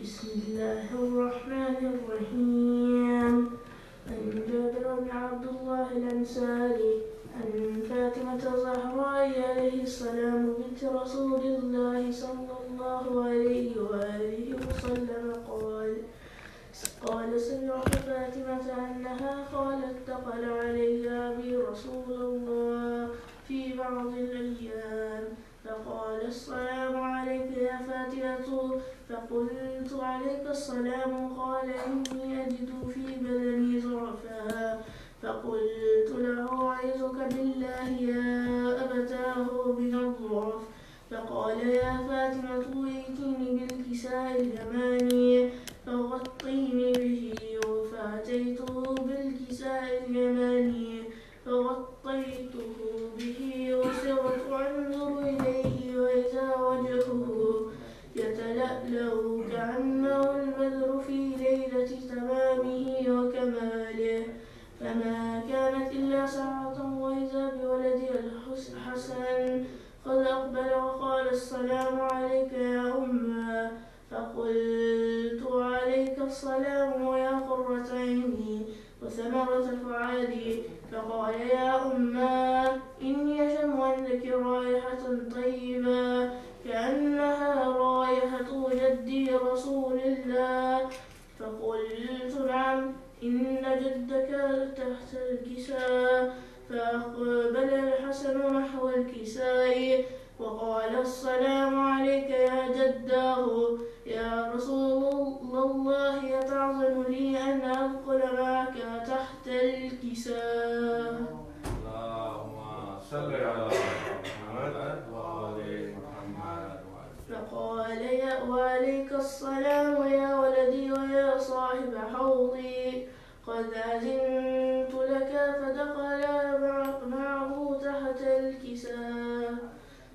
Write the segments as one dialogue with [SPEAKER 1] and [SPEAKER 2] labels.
[SPEAKER 1] بسم الله الرحمن الرحيم. عن جابر بن عبد الله الأنصاري عن فاطمة الزهراء عليه السلام بنت رسول الله صلى الله عليه وآله وسلم قال سمعت فاطمة أنها قالت دخل علي أبي رسول الله في بعض الأيام فقال السلام عليك يا فاطمة، فقلت عليك السلام. قال إني أجد في بدني ضعفا، فقلت له أعوذك بالله يا أبتاه من الضعف. فقال يا فاطمة ائتيني بالكساء اليماني فغطيني به، فأتيته بالكساء اليماني فغطيته به وصرت أنظر إليه وإذا وجهه يتلألأ كأنه البدر في ليلة تمامه وكماله، فما كانت إلا ساعة وإذا بولدي الحسن قد أقبل وقال السلام عليك يا أمه. فقلت عليك السلام يا قرة عيني وثمرة فؤادي. فقال يا أمه إني أشم عندك رائحة طيبة كأنها رائحة جدي رسول الله. فقلت نعم إن جدك تحت الكساء. فأقبل الحسن نحو الكساء وقال السلام عليك يا جداه. يا رسول الله يتعظم لي أن أدخل معك تحت الكساء.
[SPEAKER 2] اللهم صل على محمد وآل محمد.
[SPEAKER 1] فقال وعليك السلام يا ولدي ويا صاحب حوضي، قد أذنت لك. فدخل معه تحت الكساء،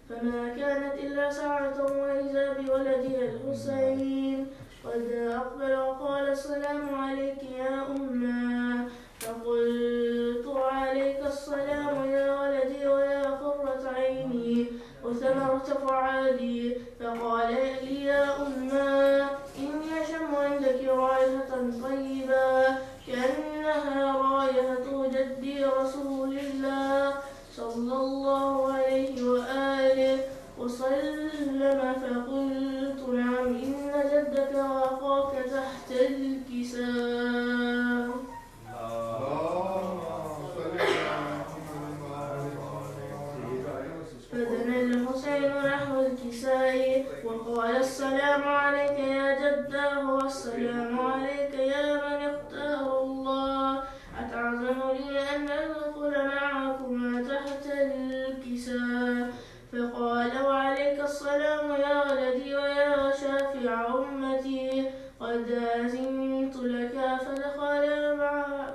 [SPEAKER 1] فما كانت إلا ساعة وإذا بولده الحسين قد أقبل وقال السلام عليك يا أمه. فقلت عليك السلام يا ولدي ويا قرة عيني وثمرة فؤادي. فقال لي يا أمه إني أشم عندك رائحة طيبة كأنها رائحة جدي رسول الله صلى الله عليه وآله وسلم. فقلت نعم إن جدك وأخاك تحت الكساء. فدنا الحسين نحو الكساء وقال السلام عليك يا جداه والسلام عليك يا من اختار الله. أتعظم لي أن أدخل معكما تحت الكساء. فقال وعليك السلام يا ولدي ويا شافع أمتي، قد أذنت لك. فدخل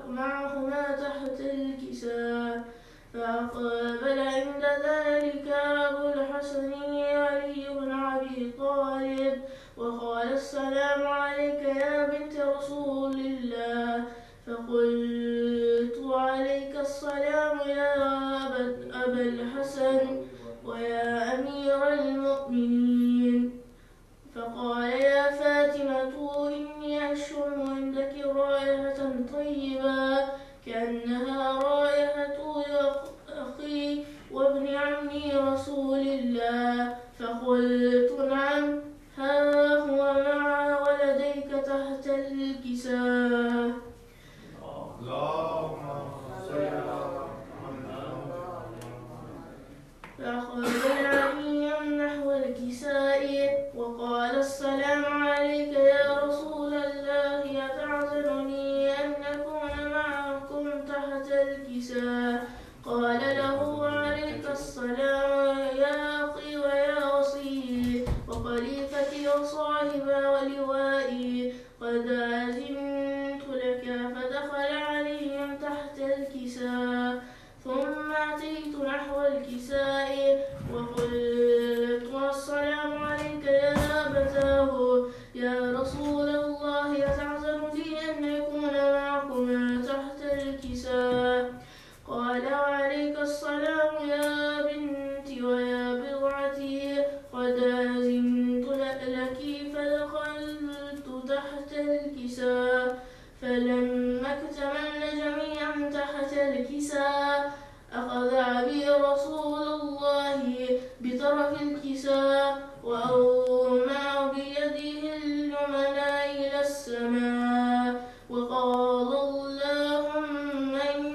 [SPEAKER 1] معهما تحت الكساء. فأقبل عند ذلك أبو الحسن علي بن أبي طالب وقال السلام عليك يا بنت رسول الله. فقلت عليك السلام يا أبا الحسن ويا أمير المؤمنين. فقال يا فاطمة إني أشم عندك رائحة طيبة كأنها رائحة أخي وابن عمي رسول الله. فقلت نعم ها هو مع ولديك تحت الكساء.
[SPEAKER 2] اللهم صل على محمد.
[SPEAKER 1] فأقبل علي نحو الكساء وقال السلام عليك يا رسول الله. أتعظمني أن أكون معكم تحت الكساء. قال له وعليك السلام يا أخي ويا وصي وخليفتي وصاحب ولوائي، قد أذنت لك. فدخل عليهم تحت الكساء. ثم أتيت نحو الكساء وقلت السلام عليك يا أبتاه. يا رسول الله يتعظم لي أن يكون معكما تحت الكساء. قال وعليك السلام يا بنتي ويا بضعتي، قد أذنت لك. فدخلت تحت الكساء، فلما اكتملن جميعا تحت الكساء أخذ أبي رسول الله بطرف الكساء وأومع بيده اليمنى إلى السماء وقال: اللهم إن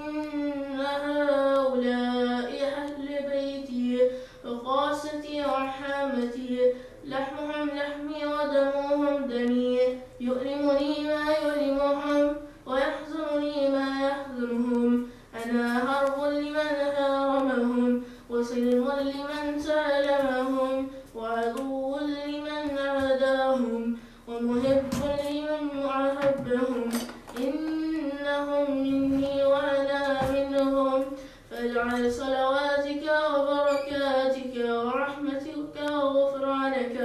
[SPEAKER 1] هؤلاء أهل بيتي وخاصتي وحامتي، لحمهم لحمي ودمهم دمي، يؤلمني ما يؤلمهم ويحزنني ما يحزنهم، أنا هرب لمن هارمهم وسلم لمن سالمهم وعدو لمن عاداهم ومحب لمن أحبهم، إنهم مني وأنا منهم، فاجعل صلواتك وبركاتك ورحمتك وغفرانك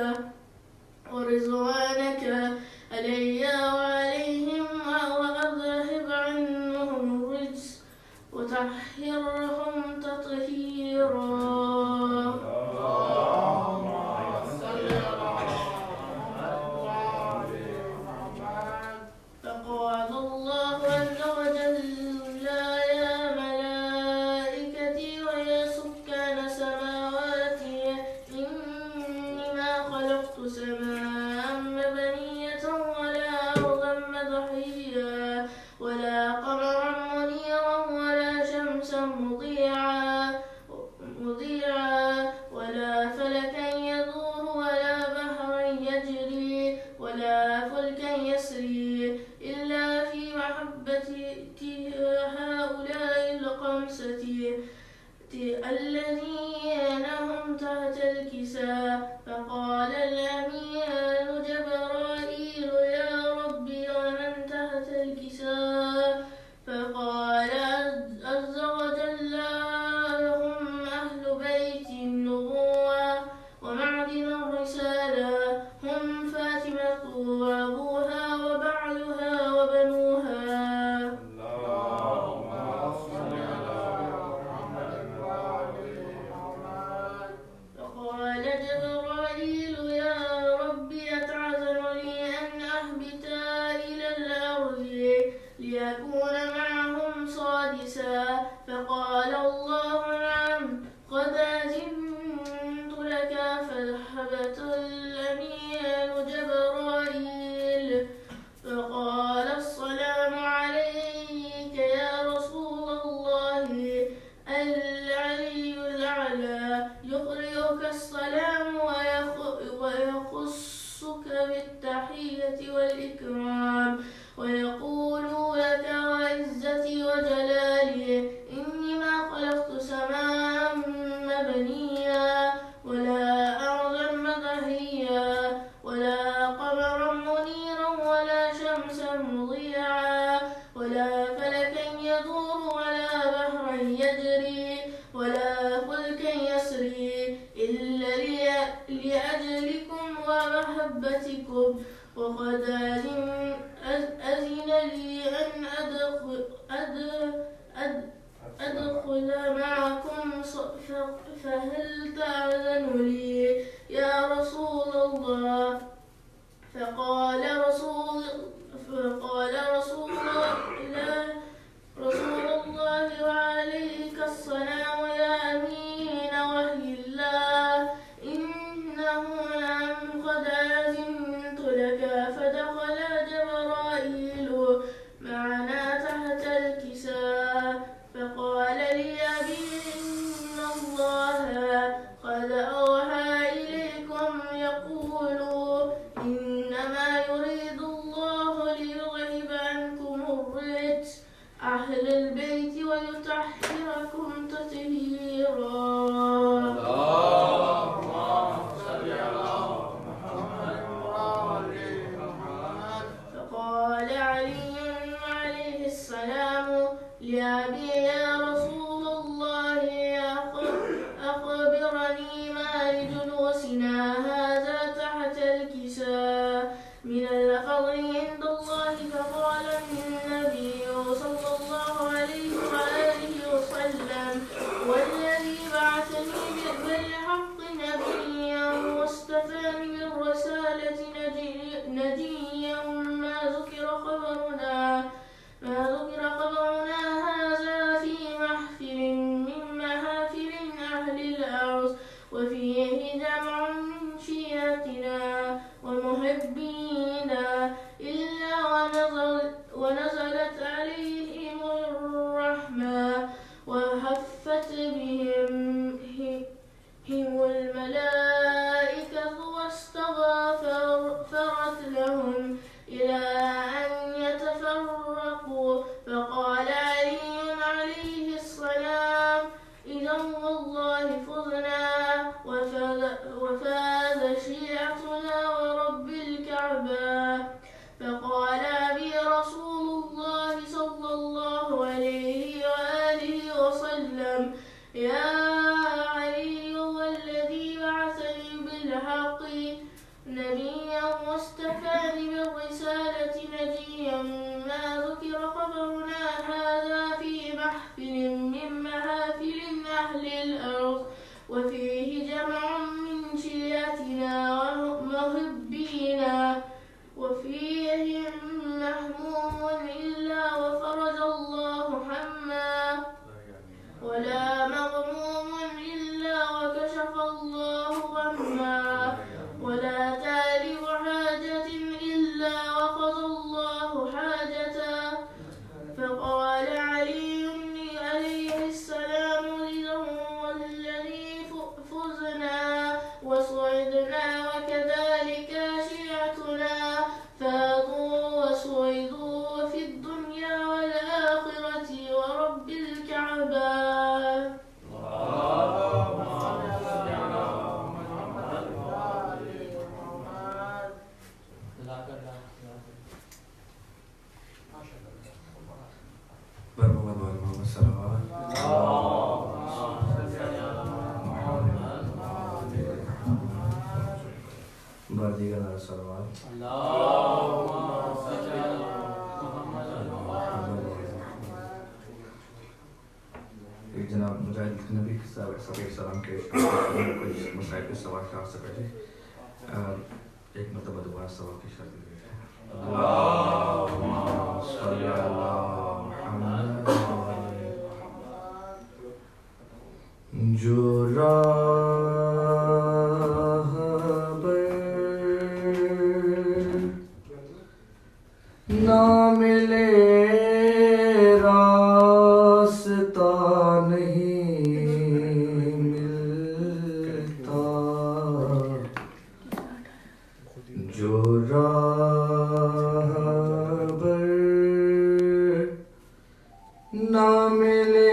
[SPEAKER 1] ورضوانك علي وعليهم، وأذهب عنهم الرجس وطهرهم تطهيرا. فقال الله عز وجل: يا ملائكتي ويا سكان سماواتي، إني ما خلقت سماء مبنية ولا أرضا مدحيا ولا قمرا منيرا ولا شمسا مضيعا ولا فلكا يدور ولا بحرا يجري ولا فلكا يسري إلا في محبتي هؤلاء الخمسة الذين هم تحت الكساء. فقال الأمين جبرائيل: يا ربي ومن تحت الكساء؟ فقال عز وجل: هم أهل بيت النبوة ومعدن الرسالة، هم فاطمة وأبوها وبعلها وبنوها. فقال جبرائيل: يا ربي أتعذر لي أن أهبطا إلى الأرض ليكون معهم سادسا؟ فقال الله: نعم، قد أذنت لك. فذهبت الأمين جبرائيل فقال: السلام عليك يا رسول الله، العلي الأعلى يقرئك السلام ويخصك بالتحية والإكرام ويقول لك: وعزتي وجلالي إني ما خلقت سماء مبنيا ولا أرضا مدحيا ولا قمرا منيرا ولا شمسا مضيعا ولا فلكا يدور ولا بحرا يجري ولا فلكا يسري إلا لأجلكم ومحبتكم، وقد أذن لي أن أدخل معكم، فهل تأذن لي يا رسول الله؟ فقال رسول الله: وعليك السلام يا أمين وحي الله، إنه نعم قد أذنت لك. فدخل جبرائيل معنا تحت الكساء فقال لي أبي: إن الله قد أوحى إليكم يقول: إنما يريد الله ليذهب عنكم الرجس أهل البيت ويطهركم تطهيرا. فقال علي عليه السلام لأبي: يا رسول الله، أخبرني ما لجلوسنا هذا تحت الكساء من الفضل عند الله. فقال النبي صلى الله عليه وآله وسلم: والذي بعثني بالحق نبيا واصطفاني بالرسالة نجيا فينا وفيهم مهموم إلا وفرج الله حما ولا مغموم إلا وكشف الله غما ولا تالب حاجة إلا وقضى الله حاجتا فقال علي عليه السلام والذي فزنا وصعدنا وكذلك شيعتنا فاضوا وصعدوا في الدنيا والآخرة ورب الكعبة
[SPEAKER 3] جناب مجاہد نبی صلی اللہ علیہ وسلم کے کچھ مسائل کے سوال کا سے پہلے ایک مرتبہ دوبارہ سوال کی شرط دی ہے اللہم صلی علی محمد جو راہ نہ ملے راستہ نہیں ملتا جو راہ بر نہ ملے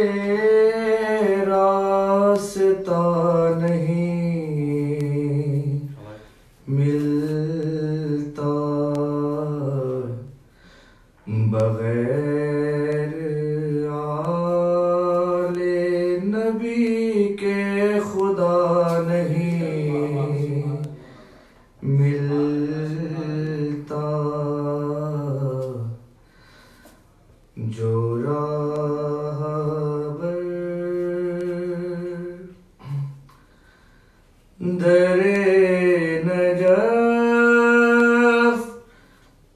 [SPEAKER 3] راستہ نہیں ملتا بغیر آل نبی کے خدا نہیں ملتا جو راہ بر در نجف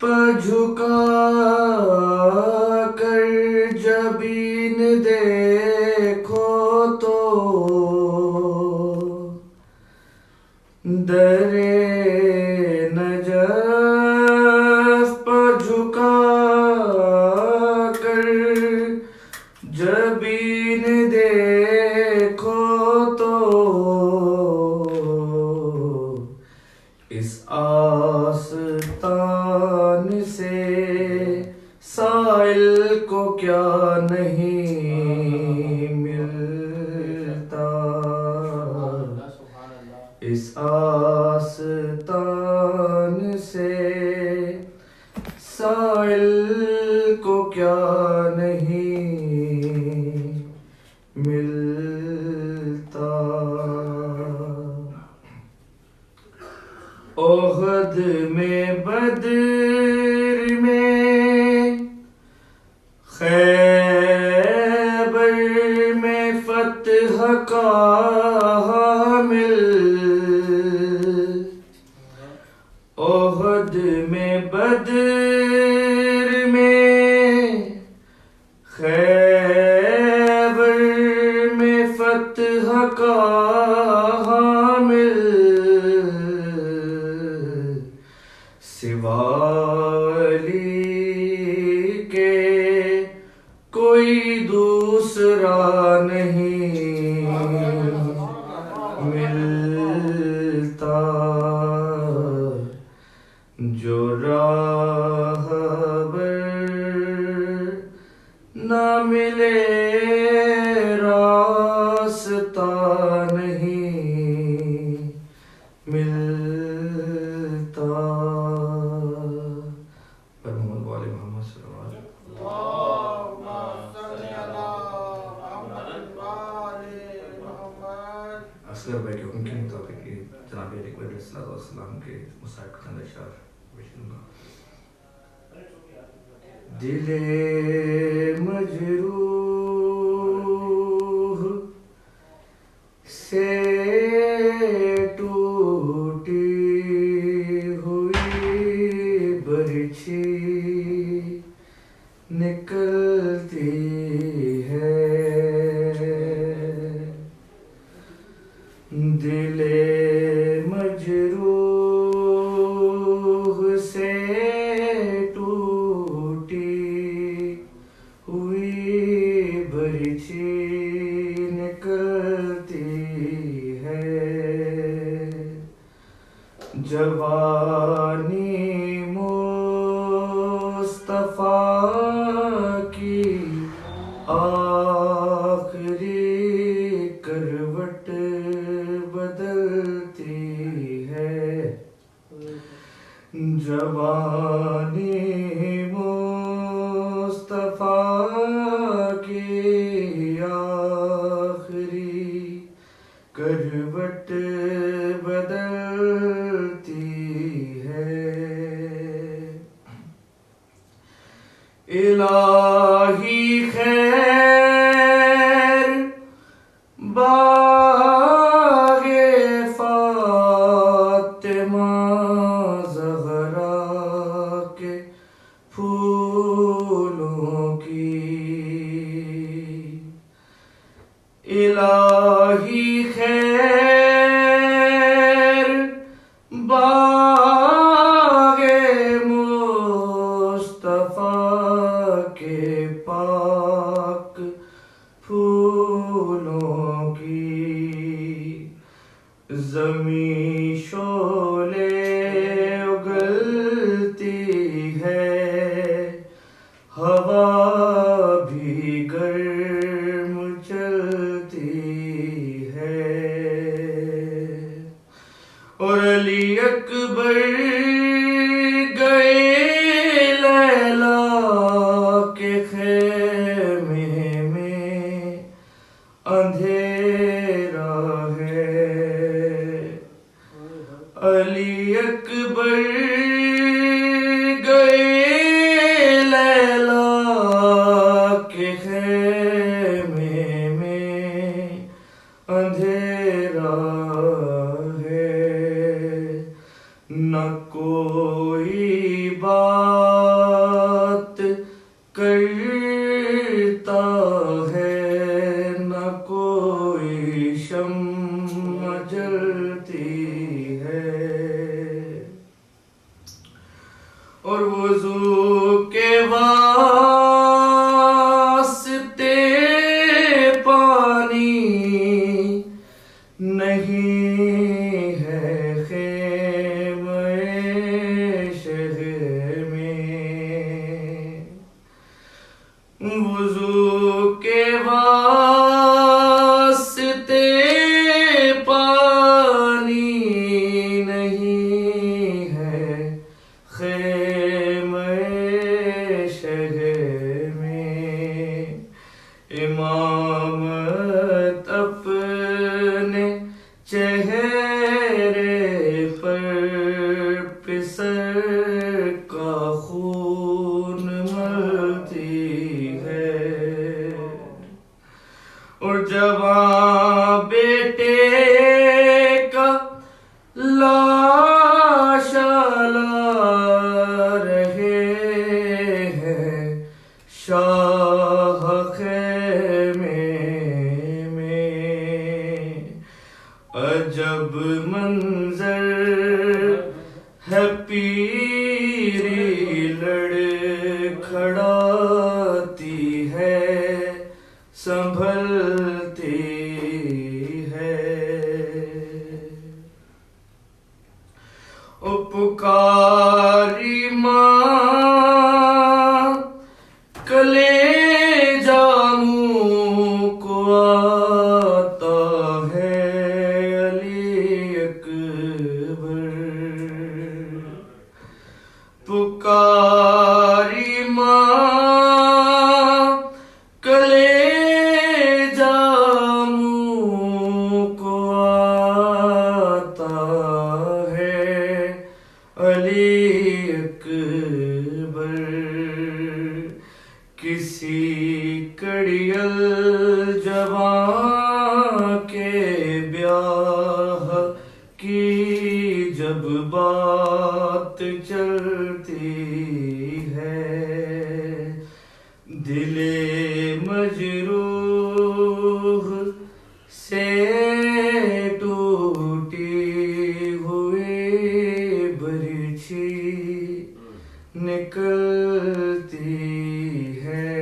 [SPEAKER 3] پر جھکا جبین دیکھو تو در نجف پر جھکا کر جبین دیکھو تو اس آستان سے سائل کو کیا نہیں ملتا اس آستان سے سائل کو کیا نہیں ملتا احد میں بدر میں خیبر میں فتح کا حامل احد میں بدر میں خیبر میں فتح کا حامل سوا علی کے کوئی دوسرا نہیں ملتا جو راہ بر نہ ملے راستہ نہیں ملتا پر محمد والے محمد صلی اللہ علیہ وسلم اصغر بھائی کے ان کے مطابق جناب علی اکبر علیہ السلام کے مسائل کا چند اشعار دل مجروح سے ٹوٹی ہوئی برچھی نکلتی ہے، دل مجروح سے ٹوٹی ہوئی برچھی نکلتی ہے، جوانی مصطفیٰ کی آخری کروٹ بدلتی ہے، جوانی مصطفیٰ کی آخری کروٹ بدلتی ہے، الہی خیر باغ فاطمہ زہرا کے پھولوں کی، الہی خیر باغ مصطفیٰ کے پاک پھولوں کی، زمیں شعلے اگلتی ہے، ہوا بھی گرم چلتی ہے، اور علی اکبر گئے لیلا کے خیمے میں، اندھیرا ہے، علی اکبر گئے لیلا کے خیمے میں، اندھیرا ہے، نہ کوئی بات کرتا ہے، نہ کوئی شمع جلتی ہے، اور وضو کے واسطے پانی نہیں ہے خیمہ شہر میں، وضو کے واسطے پانی نہیں ہے خیمہ شہر میں، امامت اپنے چہرے پر پسر کا خون ملتی ہے، اور جوان بیٹے کا لاشالا رہے ہیں شاہ خیمے میں، عجب منظر ہے پیری لڑکھڑاتی ہے، سنبھلتی ہے، او پکاری ماں کلیجہ منہ کو آتا ہے، علی اکبر پکاری ماں کلیجہ منہ کو آتا ہے، علی اکبر کسی کڑیل جوان کے بیاہ کی جب بات چلتی نکلتی ہے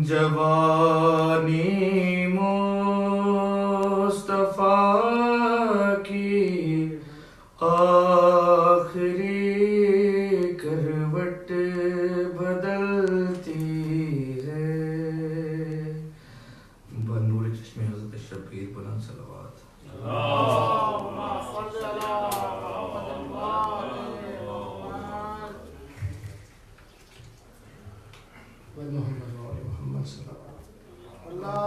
[SPEAKER 3] جوانی مصطفیٰ کی آخری کروٹ بدلتی ہے بنور چشم حضرت شبیر بلند صلوات محمد صلی اللہ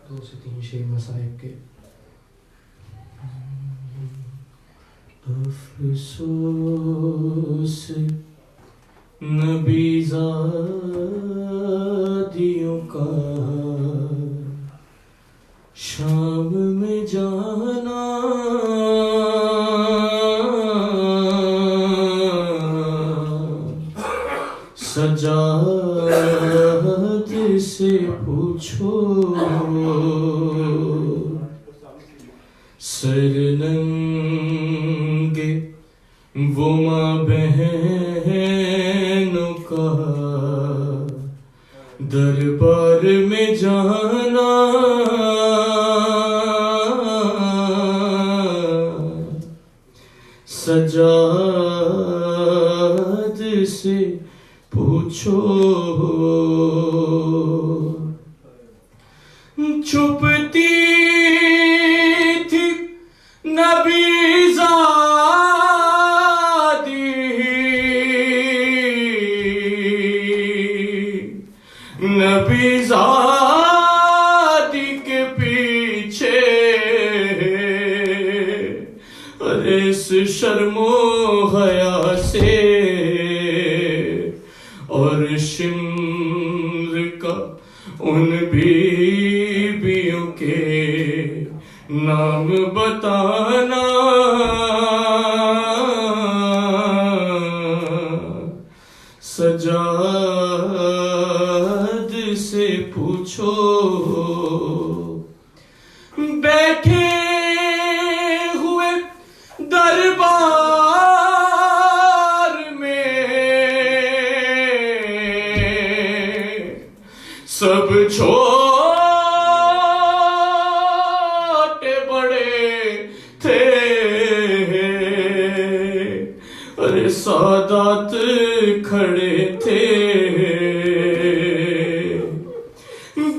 [SPEAKER 3] 2 سے 3 شعر مصائب کے افسوس نبی زادیوں کا شام میں جانا سجاد سے پوچھو سرننگے وہ ماں بہنوں کا دربار میں جانا سجاد سے پوچھو چھپتی تھی نبی زادی نبی زادی کے پیچھے ارے اس شرم و حیا سے اور شمر کا ان بیویوں کے نام بتانا سجاد سے پوچھو بیٹھے ہوئے دربار میں سب چھوٹے بڑے تھے ارے سادات کھڑے تھے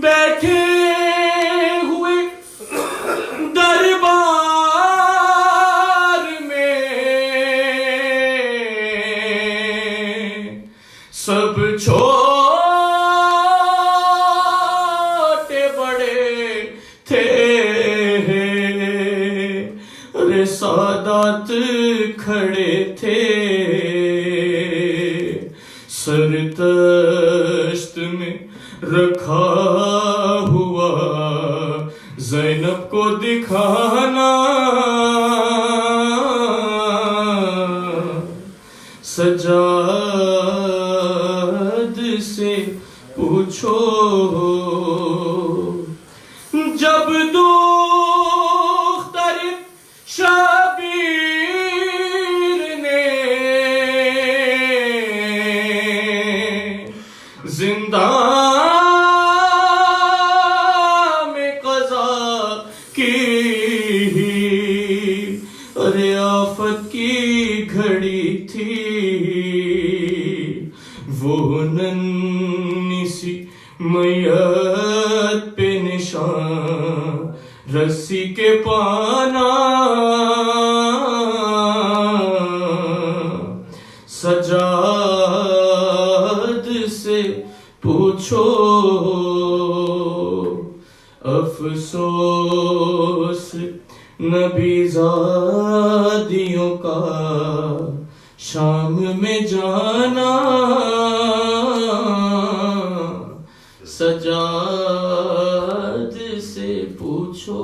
[SPEAKER 3] بیٹھے ہوئے دربار میں سب چھوٹے بڑے تھے ارے سادات کھڑے تھے سر تشت میں رکھا ہوا زینب کو دکھانا سجاد سے پوچھو جب دختر شبیر نے زندان میں قضا کی ارے آفت کی گھڑی تھی وہ ننھی سی میت پہ نشان رسی کے پانا سجاد سے پوچھو افسوس نبی زادیوں کا شام میں جانا سجاد سے پوچھو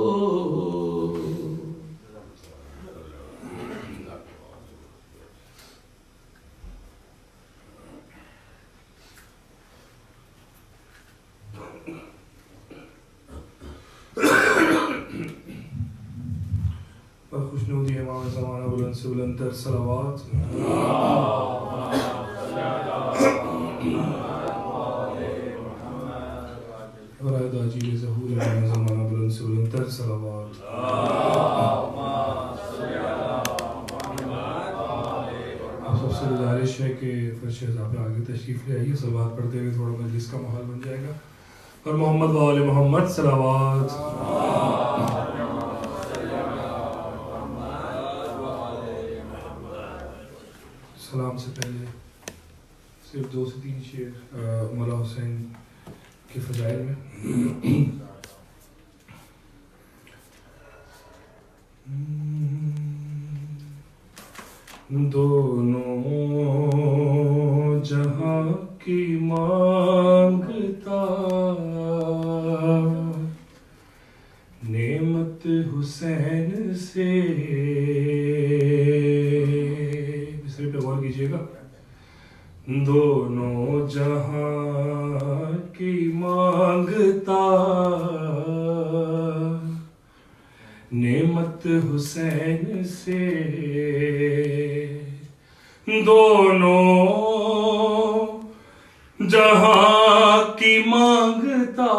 [SPEAKER 4] زمانہ بلند سے بلند تر صلوات. برائے عجیب ظہور زمانہ بلند سے بلند تر صلوات. آپ سب سے گزارش ہے کہ فرش صاحب آگے تشریف لے آئیے. صلوات پڑھتے ہوئے تھوڑا مجلس کا ماحول بن جائے گا. اور محمد و آل محمد صلوات. سلام سے پہلے صرف 2 سے 3 شعر مولا حسین کے فضائل میں. دونوں جہاں کی مانگتا نعمت حسین سے. مصرے پہ غور کیجیے گا. دونوں جہاں کی مانگتا نعمت حسین سے. دونوں جہاں کی مانگتا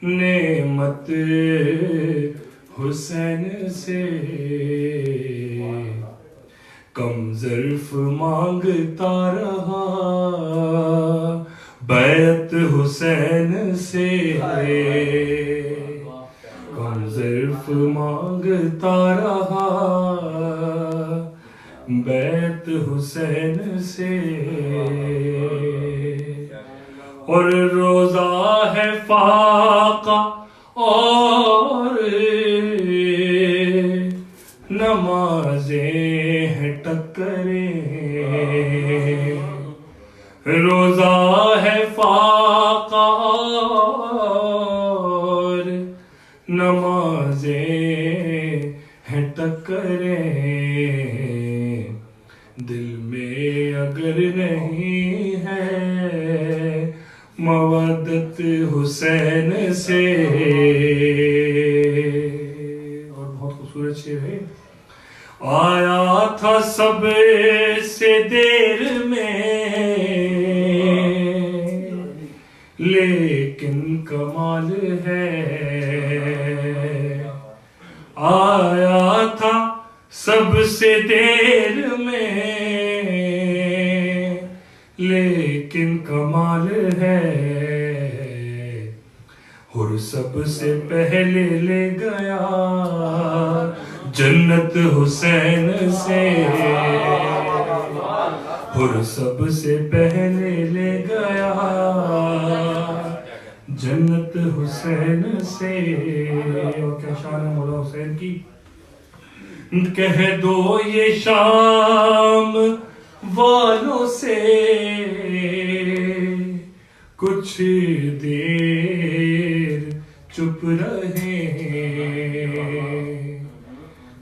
[SPEAKER 4] نعمت حسین سے. کم ظرف مانگتا رہا بیعت حسین سے. کم ظرف مانگتا رہا بیعت حسین سے. اور روزہ ہے فاقہ اور نمازیں ہیں ٹکریں. روزہ ہے فاقہ اور نمازیں ہیں ٹکریں. دل میں اگر نہیں ہے مودت حسین سے. اور بہت خوبصورت شعر ہے. آیا تھا سب سے دیر میں لیکن کمال ہے. آیا تھا سب سے دیر میں لیکن کمال ہے. اور سب سے پہلے لے گیا جنت حسین سے. اور سب سے پہلے لے گیا جنت حسین سے. اور کیا شان ہے مولا حسین کی. کہہ دو یہ شام والوں سے کچھ دیر چپ رہے.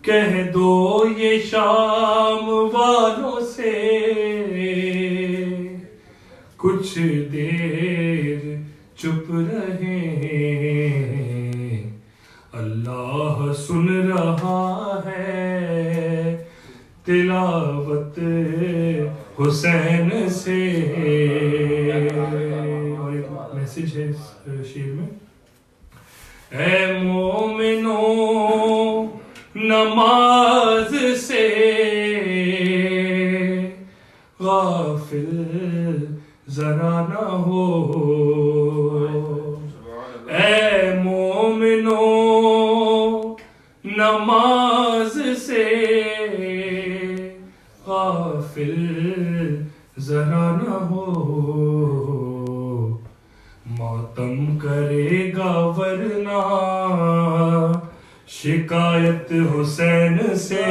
[SPEAKER 4] کہہ دو یہ شام والوں سے کچھ دیر چپ رہے. اللہ سن رہا ہے تلاوت حسین سے. اور ایک میسج ہے اس شعر میں. اے مومنو نماز سے غافل ذرا نہ ہو. اے مومنو نماز سے غافل ذرا نہ ہو. ماتم کرے گا ورنہ شکایت حسین سے.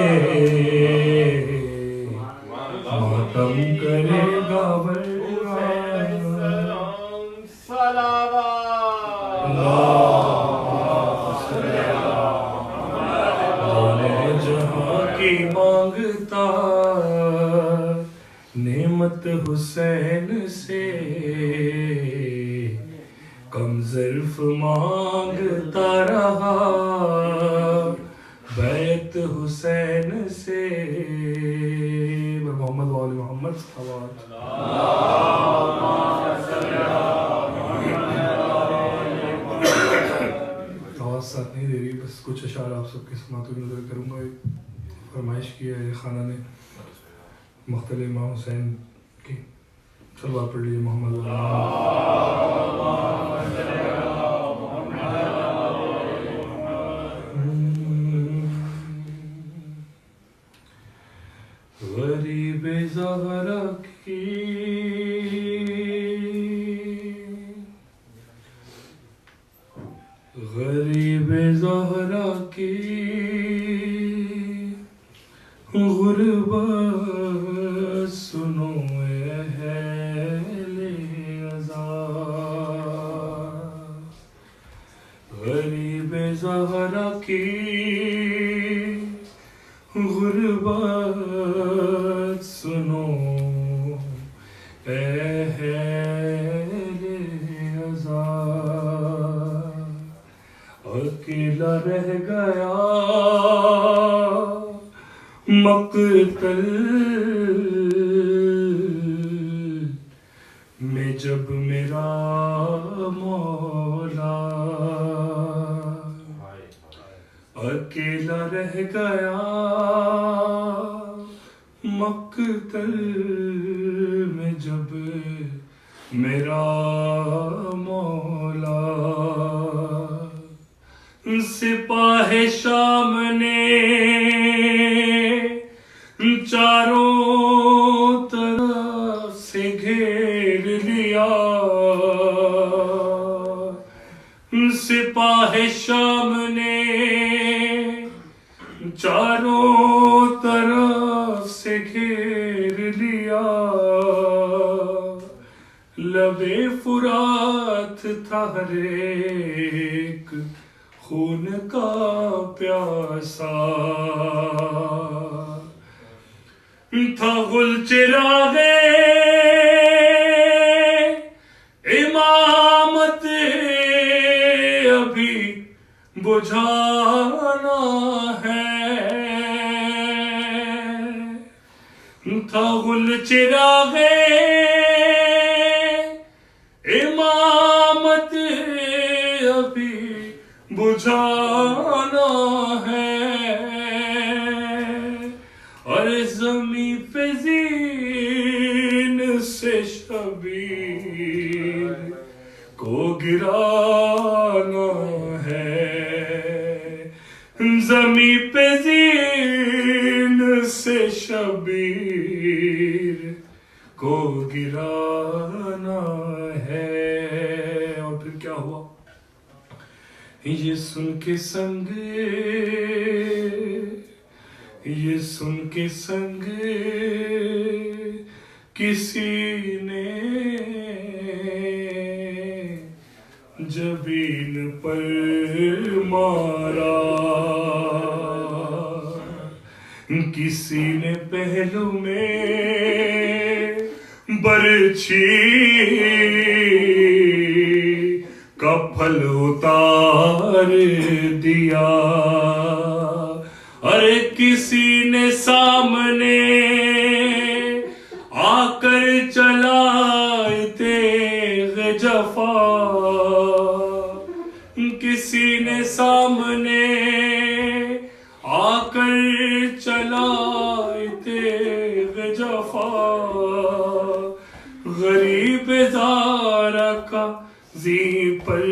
[SPEAKER 4] ماتم کرے گا ورنہ جہاں کی مانگتا نعمت حسین سے. کم ظرف مانگتا رہا بیت حسین سے محمد وآل محمد صلوات. آواز ساتھ نہیں دے رہی، بس کچھ اشعار آپ سب کے سماعت کو نظر کروں گا. فرمائش کی ہے خانہ نے مقتل امام حسین کی. صلوات پڑھ لیجیے محمد وآل غریب زہرا کی غریب زہرا کی غربت سنو اہل عزا. غریب زہرا کی غربت سنو اہل عزا. اکیلا رہ گیا مقتل میں جب میرا مولا. اکیلا رہ گیا مقتل میں جب میرا مولا. سپاہ شام نے چاروں طرف سے گھیر لیا. سپاہ شام نے چاروں طرف سے گھیر لیا. لبے فرات تھا ہر ایک خون کا پیاسا. تھا غل چراغے امامت ابھی بجھانا ہے. تھا غل چراغے امامت ابھی بجھانا ہے. اور زمین پہ زین سے شبیر کو گرانا ہے. زمین پہ زین سے شبیر کو گرانا ہے. اور پھر کیا ہوا؟ یہ سن کے سنگ کسی نے جبین پر مارا. کسی نے پہلو میں برچھی کا پھل اتار دیا. ارے کسی نے سامنے آ کر چلائے تیغ جفا. کسی نے سامنے آ کر چلائے تیغ جفا. غریب زارا کا زی پر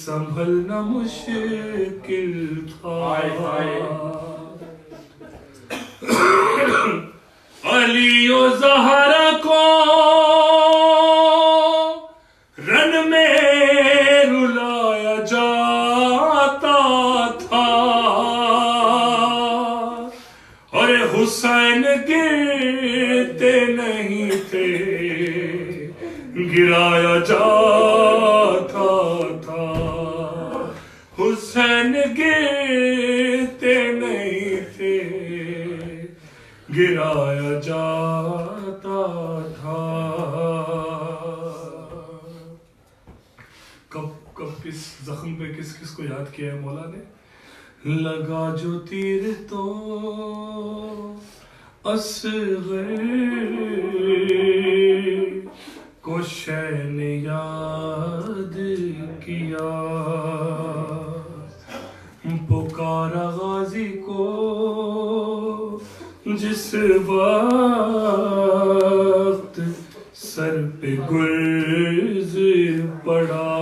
[SPEAKER 4] سنبھلنا مشکل تھا. علی و زہرا کو رن میں رلایا جاتا تھا. اور حسین گرتے نہیں تھے گرایا جاتا تھا. حسین گرتے نہیں تھے گرایا جاتا تھا. کب کس زخم پہ کس کس کو یاد کیا ہے مولا نے؟ لگا جو تیر تو اصغر کو شے نے یاد کیا، پکارا غازی کو جس وقت سر پہ گرز پڑا،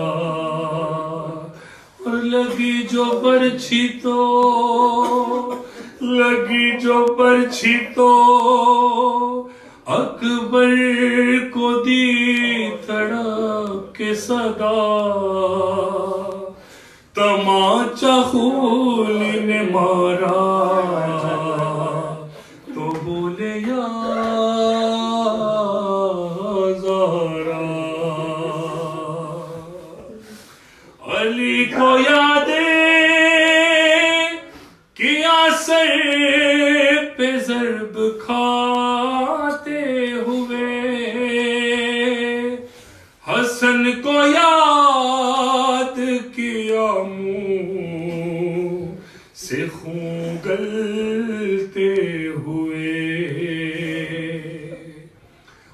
[SPEAKER 4] اور لگی جو برچھی تو اکبر کو دی تڑپ کے صدا، تماچا خولی نے مارا تو بولے یا زارا، علی کو یاد کیا سر پہ ضرب کھاتے ہوئے، حسن کو یاد کیا منہ سے خون گلتے ہوئے،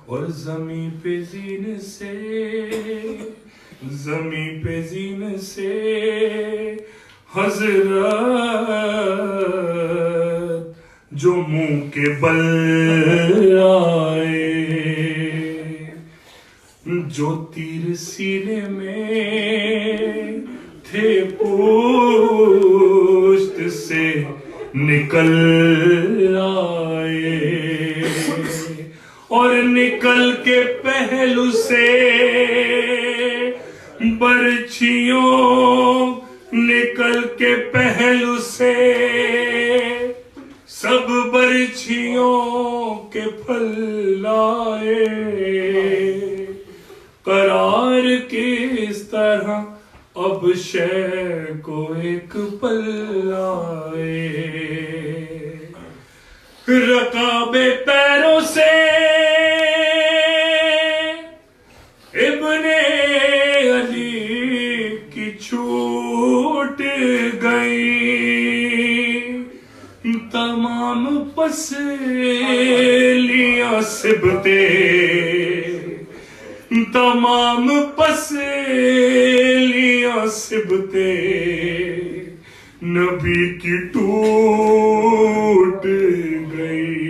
[SPEAKER 4] اور زمین پہ زین سے حضرت جو منہ کے بل آئے، جو تیر سینے میں تھے پشت سے نکل آئے، اور نکل کے پہلو سے برچھیوں، نکل کے پہلو سے سب برچھیوں کے پھل لائے، قرار کس طرح اب شے کو ایک پل آئے، رکابے پیروں سے ابن علی کی چھوٹ گئی، تمام پسلیاں سبتے، تمام پسلیاں سبتے نبی کی ٹوٹ گئی،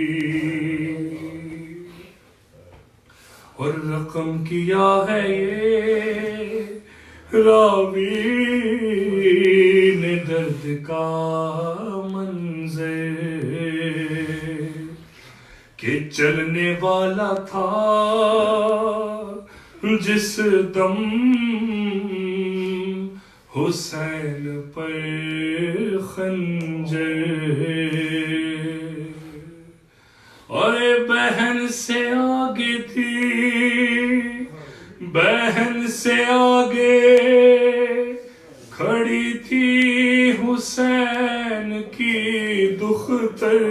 [SPEAKER 4] اور رقم کیا ہے یہ راوی نے درد کا منظر، کہ چلنے والا تھا جس دم حسین پر خنجر، اور بہن سے آگے تھی، بہن سے آگے کھڑی تھی حسین کی دختر،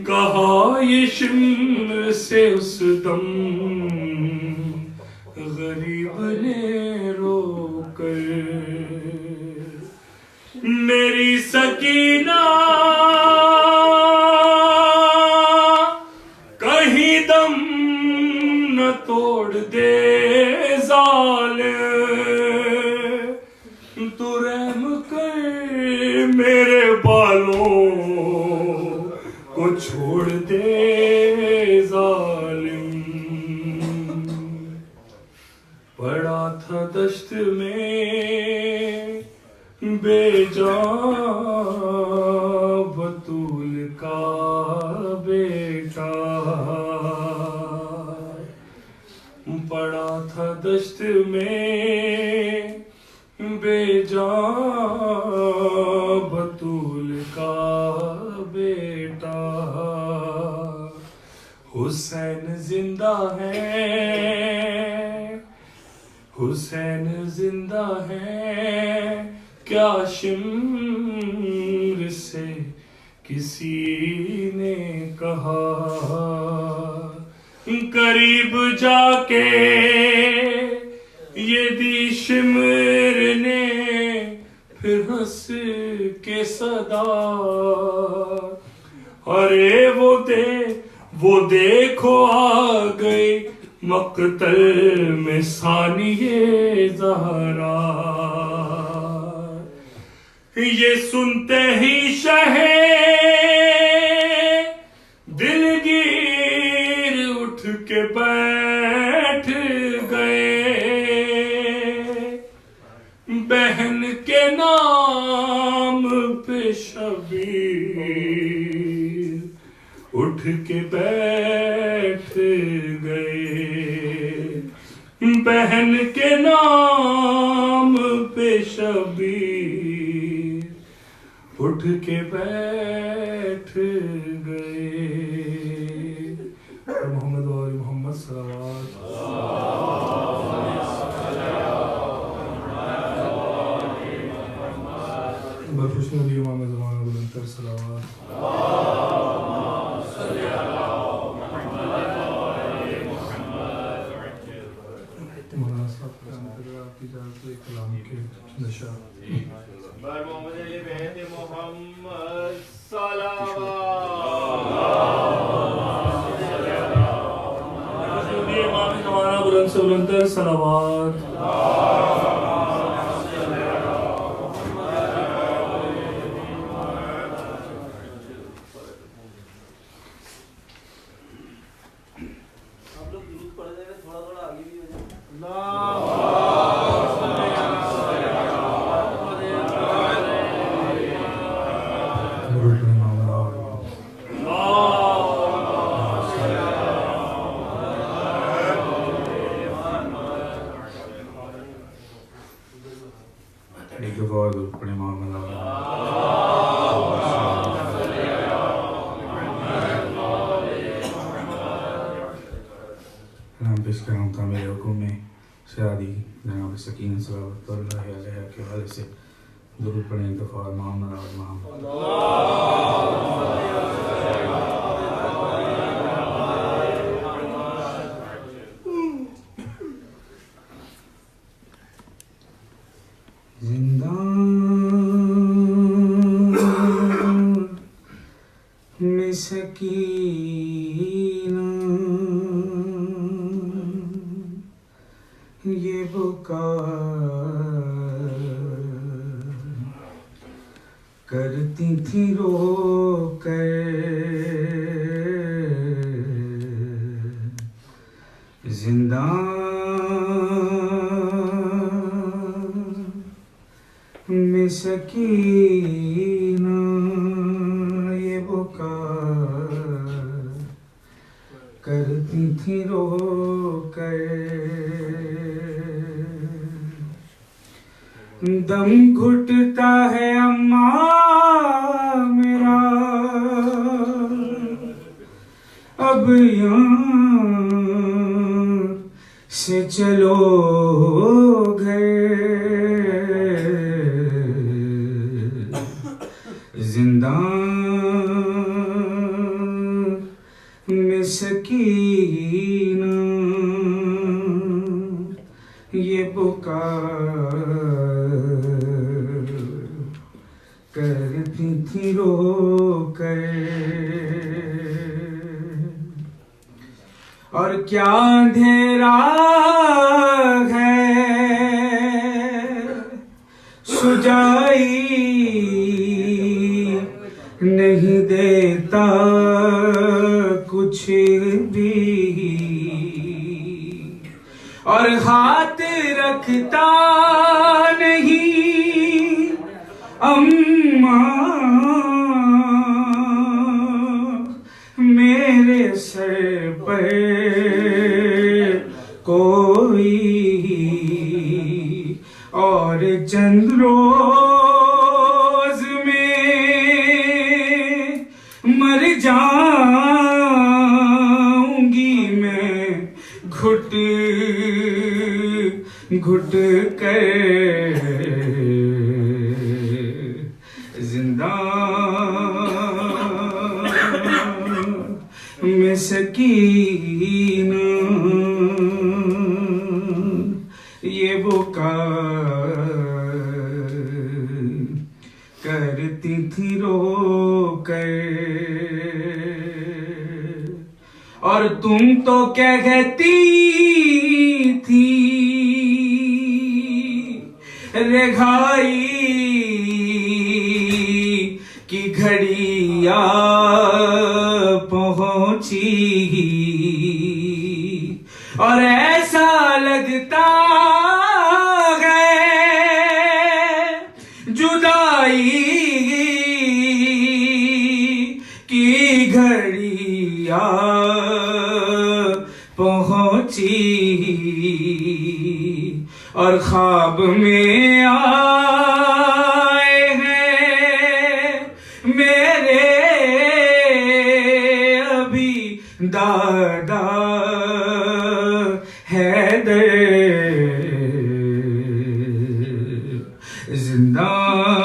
[SPEAKER 4] کہا یہ شمر سے اس دم غریب نے رو کر، میری سکینہ کہیں دم نہ توڑ دے ظالم، تو رحم کر میرے بالوں کو چھوڑ دے ظالم، پڑا تھا دشت میں بے جان بطول کا بیٹا، پڑا تھا دشت میں بے جان بطول کا بیٹا، حسین زندہ ہے، حسین زندہ ہے، کیا شمر سے کسی نے کہا، قریب جا کے یہ دی شمر نے پھر ہنس کے صدا ارے وہ دیکھو آ گئی مقتل میں ثانیہ زہرا. یہ سنتے ہی شہ دلگیر اٹھ کے بیٹھ گئے. بہن کے نام پہ شبیر اٹھ کے بیٹھ گئے. بہن کے نام پہ شبیر اٹھ کے بیٹھ گئے. محمد و آل محمد صلوات. برخوش نبی امام زمانہ بلندتر صلوات. مولانا صاحب کا آپ کی اجازت سے کلام کے نشا
[SPEAKER 2] بر محمد علی بیت محمد صلوات.
[SPEAKER 4] امام زمانہ بلند سے بلندتر صلوات. سکینہ صلوات اللہ علیہ کے حوالے سے درود پڑھیں ایک دفعہ محمد اور محمد. زندان میں سکینہ یہ بکا کرتی تھی رو کر. زندان میں سکینہ یہ بکا کرتی تھی رو کر. دم گھٹتا ہے اماں میرا اب یہاں سے چلو گھر. زندان میں سکینہ یہ پکار کرتی تھی رو کر. اور کیا اندھیرا ہے سجائی نہیں دیتا کچھ بھی اور ہاتھ رکھتا نہیں اماں میرے سر پر کوئی اور چند روز میں مر جاؤں گی میں گھٹ گھٹ کر. زندان میں سکینہ یہ بکا
[SPEAKER 5] تھی رو کر، اور تم تو کہتی تھی رہائی کی گھڑی آ پہنچی، اور ایسا لگتا ہے جدائی کی گھڑی آ پہنچی، اور خواب میں آئے ہیں میرے ابھی دادا حیدر،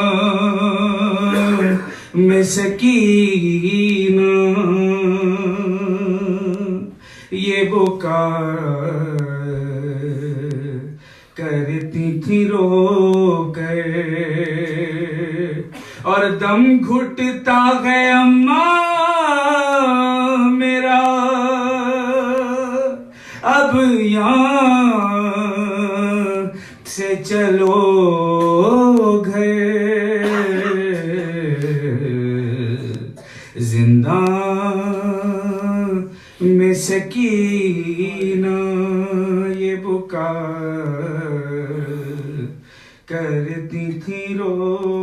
[SPEAKER 5] زندان میں سکینہ یہ بکا کرتی تھی رو کر، اور دم گھٹتا ہے اماں میرا اب یہاں سے چلو گھر، زندان میں سکینہ یہ بکا کرتی تھی رو